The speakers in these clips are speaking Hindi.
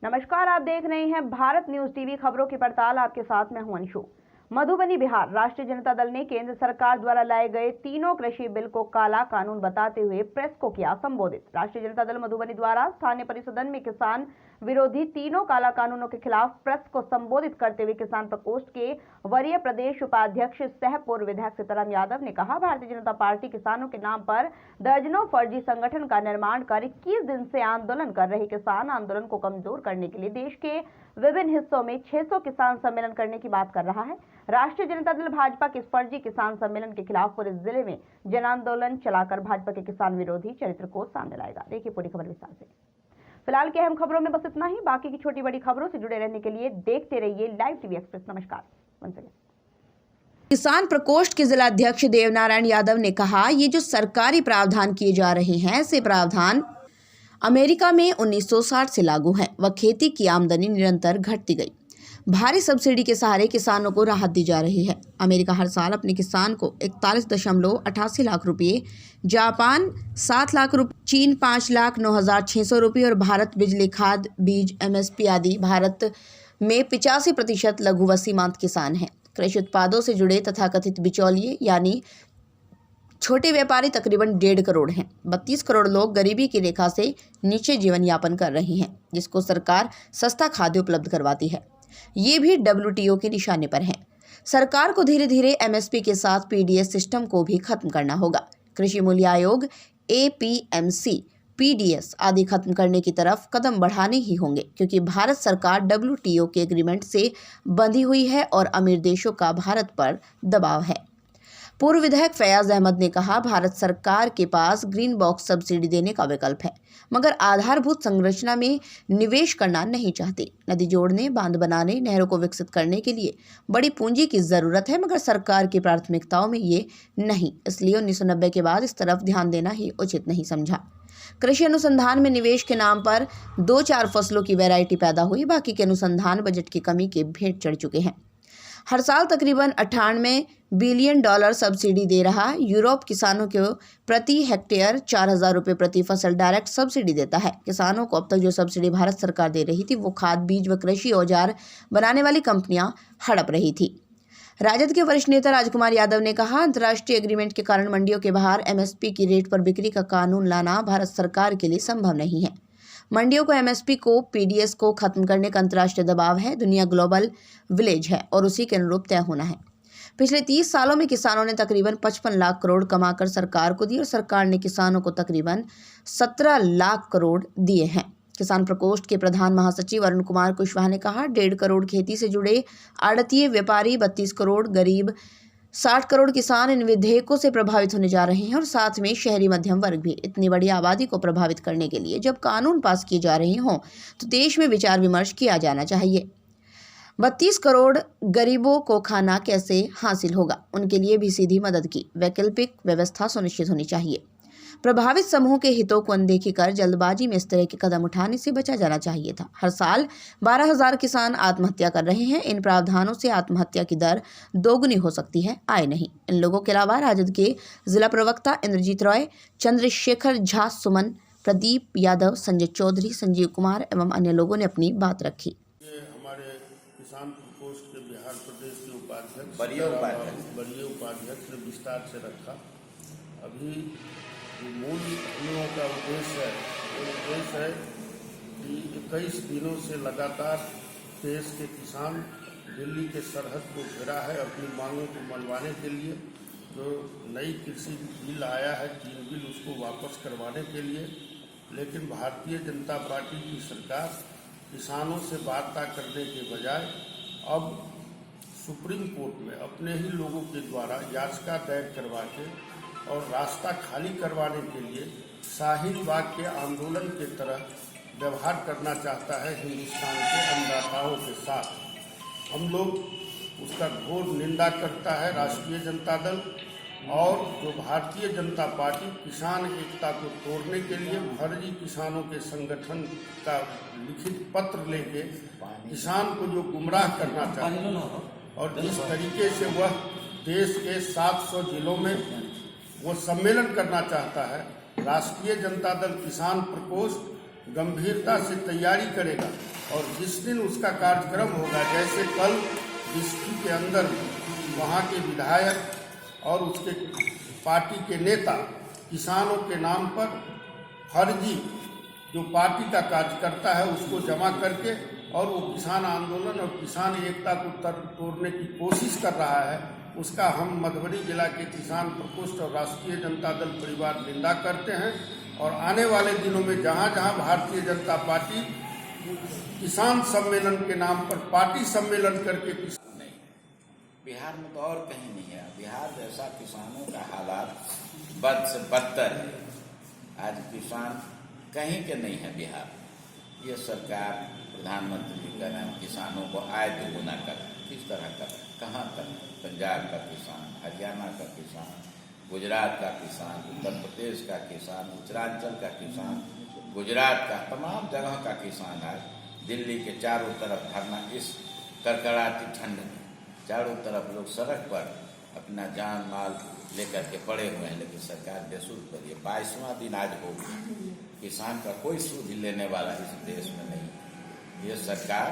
नमस्कार, आप देख रहे हैं भारत न्यूज टीवी। खबरों की पड़ताल आपके साथ मैं हूं अंशु। मधुबनी बिहार राष्ट्रीय जनता दल ने केंद्र सरकार द्वारा लाए गए तीनों कृषि बिल को काला कानून बताते हुए प्रेस को किया संबोधित। राष्ट्रीय जनता दल मधुबनी द्वारा स्थानीय परिसदन में किसान विरोधी तीनों काला कानूनों के खिलाफ प्रेस को संबोधित करते हुए किसान प्रकोष्ठ के वरीय प्रदेश उपाध्यक्ष सह पूर्व विधायक सीताराम यादव ने कहा, भारतीय जनता पार्टी किसानों के नाम पर दर्जनों फर्जी संगठन का निर्माण कर 21 दिन से आंदोलन कर रहे किसान आंदोलन को कमजोर करने के लिए देश के विभिन्न हिस्सों में 600 किसान सम्मेलन करने की बात कर रहा है। राष्ट्रीय जनता दल भाजपा के इस फर्जी किसान सम्मेलन के खिलाफ पूरे जिले में जन आंदोलन चलाकर भाजपा के किसान विरोधी चरित्र को सामने लाएगा। देखिए पूरी खबर विस्तार से। फिलहाल की अहम खबरों में बस इतना ही। बाकी की छोटी बड़ी खबरों से जुड़े रहने के लिए देखते रहिए लाइव टीवी एक्सप्रेस। नमस्कार। किसान प्रकोष्ठ के जिला अध्यक्ष देवनारायण यादव ने कहा, ये जो सरकारी प्रावधान किए जा रहे हैं, ऐसे प्रावधान अमेरिका में 1960 से लागू हैं। वह खेती की आमदनी निरंतर घटती गई। भारी सब्सिडी के सहारे किसानों को राहत दी जा रही है। अमेरिका हर साल अपने किसान को 41.88 लाख रुपये, जापान 7 लाख रुपये, चीन 5,09,600 रुपये और भारत बिजली, खाद, बीज, MSP आदि भारत में 85% लघु व सीमांत किसान हैं। कृषि उत्पादों से जुड़े तथाकथित बिचौलिए यानी छोटे व्यापारी तकरीबन 1.5 करोड़ हैं। 32 करोड़ लोग गरीबी की रेखा से नीचे जीवन यापन कर रहे हैं, जिसको सरकार सस्ता खाद्य उपलब्ध करवाती है। ये भी WTO के निशाने पर है। सरकार को धीरे धीरे MSP के साथ PDS सिस्टम को भी खत्म करना होगा। कृषि मूल्य आयोग, APMC, PDS आदि खत्म करने की तरफ कदम बढ़ाने ही होंगे, क्योंकि भारत सरकार WTO के एग्रीमेंट से बंधी हुई है और अमीर देशों का भारत पर दबाव है। पूर्व विधायक फैयाज अहमद ने कहा, भारत सरकार के पास ग्रीन बॉक्स सब्सिडी देने का विकल्प है, मगर आधारभूत संरचना में निवेश करना नहीं चाहती। नदी जोड़ने, बांध बनाने, नहरों को विकसित करने के लिए बड़ी पूंजी की जरूरत है, मगर सरकार की प्राथमिकताओं में ये नहीं। इसलिए 1990 के बाद इस तरफ ध्यान देना ही उचित नहीं समझा। कृषि अनुसंधान में निवेश के नाम पर 2-4 फसलों की वैरायटी पैदा हुई, बाकी के अनुसंधान बजट की कमी के भेंट चढ़ चुके हैं। हर साल तकरीबन 98 बिलियन डॉलर सब्सिडी दे रहा यूरोप किसानों को प्रति हेक्टेयर 4,000 रुपये प्रति फसल डायरेक्ट सब्सिडी देता है। किसानों को अब तक जो सब्सिडी भारत सरकार दे रही थी, वो खाद, बीज व कृषि औजार बनाने वाली कंपनियां हड़प रही थी। राजद के वरिष्ठ नेता राजकुमार यादव ने कहा, अंतर्राष्ट्रीय एग्रीमेंट के कारण मंडियों के बाहर MSP की रेट पर बिक्री का कानून लाना भारत सरकार के लिए संभव नहीं है। मंडियों को, MSP को, PDS को खत्म करने का अंतर्राष्ट्रीय दबाव है। दुनिया ग्लोबल विलेज है और उसी के अनुरूप तय होना है। पिछले 30 सालों में किसानों ने तकरीबन 55 लाख करोड़ कमाकर सरकार को दी और सरकार ने किसानों को तकरीबन 17 लाख करोड़ दिए हैं। किसान प्रकोष्ठ के प्रधान महासचिव अरुण कुमार कुशवाहा ने कहा, 1.5 करोड़ खेती से जुड़े आड़तीय व्यापारी, 32 करोड़ गरीब, 60 करोड़ किसान इन विधेयकों से प्रभावित होने जा रहे हैं और साथ में शहरी मध्यम वर्ग भी। इतनी बड़ी आबादी को प्रभावित करने के लिए जब कानून पास किए जा रहे हों तो देश में विचार विमर्श किया जाना चाहिए। 32 करोड़ गरीबों को खाना कैसे हासिल होगा, उनके लिए भी सीधी मदद की वैकल्पिक व्यवस्था सुनिश्चित होनी चाहिए। प्रभावित समूह के हितों को अनदेखी कर जल्दबाजी में इस तरह के कदम उठाने से बचा जाना चाहिए था। हर साल 12,000 किसान आत्महत्या कर रहे हैं। इन प्रावधानों से आत्महत्या की दर दोगुनी हो सकती है, आय नहीं। इन लोगों के अलावा राजद के जिला प्रवक्ता इंद्रजीत रॉय, चंद्रशेखर झा, सुमन, प्रदीप यादव, संजय चौधरी, संजीव कुमार एवं अन्य लोगों ने अपनी बात रखी। हमारे किसान प्रकोष्ठ के बिहार प्रदेश के उपाध्यक्ष वरीय उपाध्यक्ष ने विस्तार से रखा। अभी मूल हम लोगों का उद्देश्य है कि 21 दिनों से लगातार देश के किसान दिल्ली के सरहद को घेरा है अपनी मांगों को मनवाने के लिए। जो नई कृषि बिल आया है, 3 बिल, उसको वापस करवाने के लिए। लेकिन भारतीय जनता पार्टी की सरकार किसानों से वार्ता करने के बजाय अब सुप्रीम कोर्ट में अपने ही लोगों के द्वारा याचिका दायर करवा के और रास्ता खाली करवाने के लिए शाहीन बाग के आंदोलन के तरह व्यवहार करना चाहता है हिंदुस्तान के अन्नदाताओं के साथ। हम लोग उसका घोर निंदा करता है राष्ट्रीय जनता दल और जो भारतीय जनता पार्टी किसान एकता को तोड़ने के लिए फर्जी किसानों के संगठन का लिखित पत्र लेके किसान को जो गुमराह करना चाहता है और जिस तरीके से वह देश के 700 जिलों में वो सम्मेलन करना चाहता है। राष्ट्रीय जनता दल किसान प्रकोष्ठ गंभीरता से तैयारी करेगा और जिस दिन उसका कार्यक्रम होगा, जैसे कल डिस्ट्रिक्ट के अंदर वहाँ के विधायक और उसके पार्टी के नेता किसानों के नाम पर फर्जी जो पार्टी का कार्यकर्ता है उसको जमा करके और वो किसान आंदोलन और किसान एकता को तोड़ने की कोशिश कर रहा है, उसका हम मधुबनी जिला के किसान प्रकोष्ठ और राष्ट्रीय जनता दल परिवार निंदा करते हैं। और आने वाले दिनों में जहाँ जहाँ भारतीय जनता पार्टी किसान सम्मेलन के नाम पर पार्टी सम्मेलन करके नहीं, बिहार में तो और कहीं नहीं है। बिहार जैसा किसानों का हालात बद से बदतर है। आज किसान कहीं के नहीं है बिहार। ये सरकार प्रधानमंत्री जी का नाम किसानों को आय दोगुना कर, किस तरह कर, कहाँ कर? पंजाब का किसान, हरियाणा का किसान, गुजरात का किसान, उत्तर प्रदेश का किसान, उत्तरांचल का किसान, गुजरात का, तमाम जगह का किसान आज दिल्ली के चारों तरफ धरना, इस कड़कड़ाती ठंड में चारों तरफ लोग सड़क पर अपना जान माल लेकर के पड़े हुए हैं। लेकिन सरकार बेसुध पर, ये 22वां दिन आज हो गया, किसान का कोई सूद लेने वाला इस देश में नहीं। ये सरकार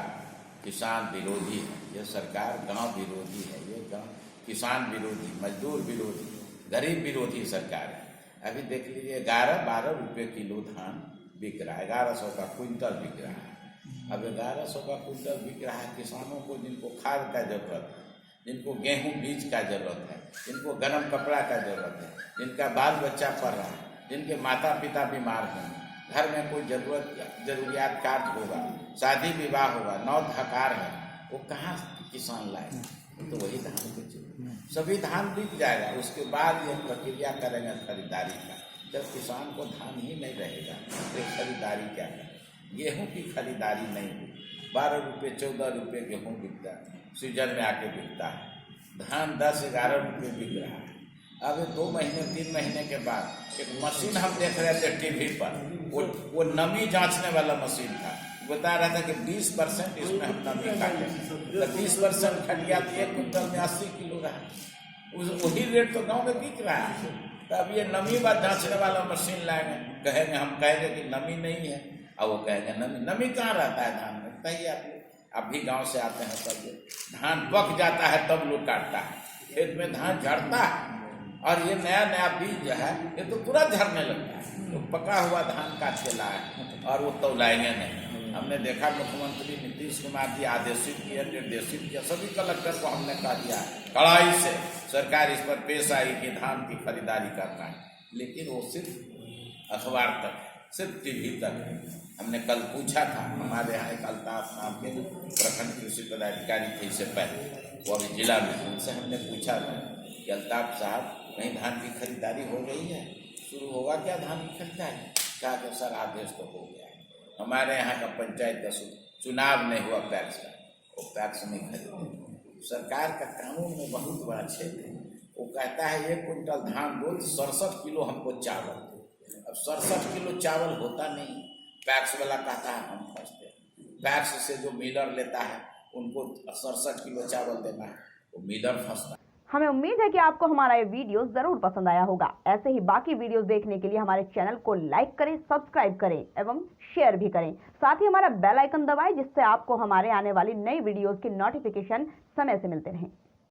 किसान विरोधी है, ये सरकार गांव विरोधी है, ये गांव किसान विरोधी, मजदूर विरोधी, गरीब विरोधी सरकार है। अभी देख लीजिए 11-12 रुपये किलो धान बिक रहा है, 1100 का क्विंटल बिक रहा है। अब 1100 का क्विंटल बिक रहा है। किसानों को जिनको खाद का जरूरत है, जिनको गेहूं बीज का जरूरत है, जिनको गर्म कपड़ा का जरूरत है, जिनका बाल बच्चा पढ़ रहा है, जिनके माता पिता बीमार हैं, घर में कोई जरूरियात कार्य होगा, शादी विवाह होगा, नौ धकार है, वो कहाँ किसान लाएगा? तो वही धान बेचेगा। सभी धान बिक जाएगा, उसके बाद ये प्रक्रिया करेंगे खरीदारी का। जब किसान को धान ही नहीं रहेगा तो खरीदारी क्या करें? गेहूं की खरीदारी नहीं हुई, 12 रुपये 14 रुपये गेहूं बिकता है, सीजन में आके बिकता है। धान 10-11 रुपये बिक रहा है। अब 2 महीने 3 महीने के बाद एक मशीन हम देख रहे थे टीवी पर, वो नमी जांचने वाला मशीन था, बता रहा था कि 20% इसमें हम नमी काटे, तो 20% खट गया तो 1 क्विंटल में 80 किलो रहा। वही रेट तो गाँव में बिक रहा है। तो अब ये नमी बात जांचने वाला मशीन लाएंगे, कहेंगे, हम कहेंगे कि नमी नहीं है, अब वो कहेंगे नमी कहाँ रहता है धान में? बताइए आप भी गांव से आते हैं तब धान पक जाता है तब लोग काटता है, खेत में धान झड़ता है और ये नया बीज जो है ये तो तुरंत झड़ने लगता है। तो पका हुआ धान काट के लाए और वो तौलाएंगे नहीं। हमने देखा मुख्यमंत्री नीतीश कुमार जी आदेशित किया, निर्देशित किया, सभी कलेक्टर को हमने कहा दिया कड़ाई से सरकार इस पर पेश आई कि धान की खरीदारी करना है, लेकिन वो सिर्फ अखबार तक, सिर्फ टीवी तक है। हमने कल पूछा था, हमारे यहाँ एक अल्ताफ नाम के प्रखंड कृषि पदाधिकारी थे इससे पहले, वो अभी जिला में, उनसे हमने पूछा था कि अल्ताफ साहब कहीं धान की खरीदारी हो गई है, शुरू होगा क्या धान की खरीदारी? कहा कि सर आदेश तो हो गया है, हमारे यहाँ का पंचायत का चुनाव नहीं हुआ पैक्स का, वो पैक्स नहीं खरीदे। सरकार का कानून में बहुत बड़ा छेद है। वो कहता है 1 क्विंटल धान दो, 67 किलो हमको चावल दो। अब 67 किलो चावल होता नहीं, पैक्स वाला कहता है हम फंसते हैं। पैक्स से जो मिलर लेता है उनको 67 किलो चावल देना है, वो मिलर फंसता है। हमें उम्मीद है कि आपको हमारा ये वीडियो जरूर पसंद आया होगा। ऐसे ही बाकी वीडियोस देखने के लिए हमारे चैनल को लाइक करें, सब्सक्राइब करें एवं शेयर भी करें। साथ ही हमारा बेल आइकन दबाएं, जिससे आपको हमारे आने वाली नई वीडियोस की नोटिफिकेशन समय से मिलते रहें।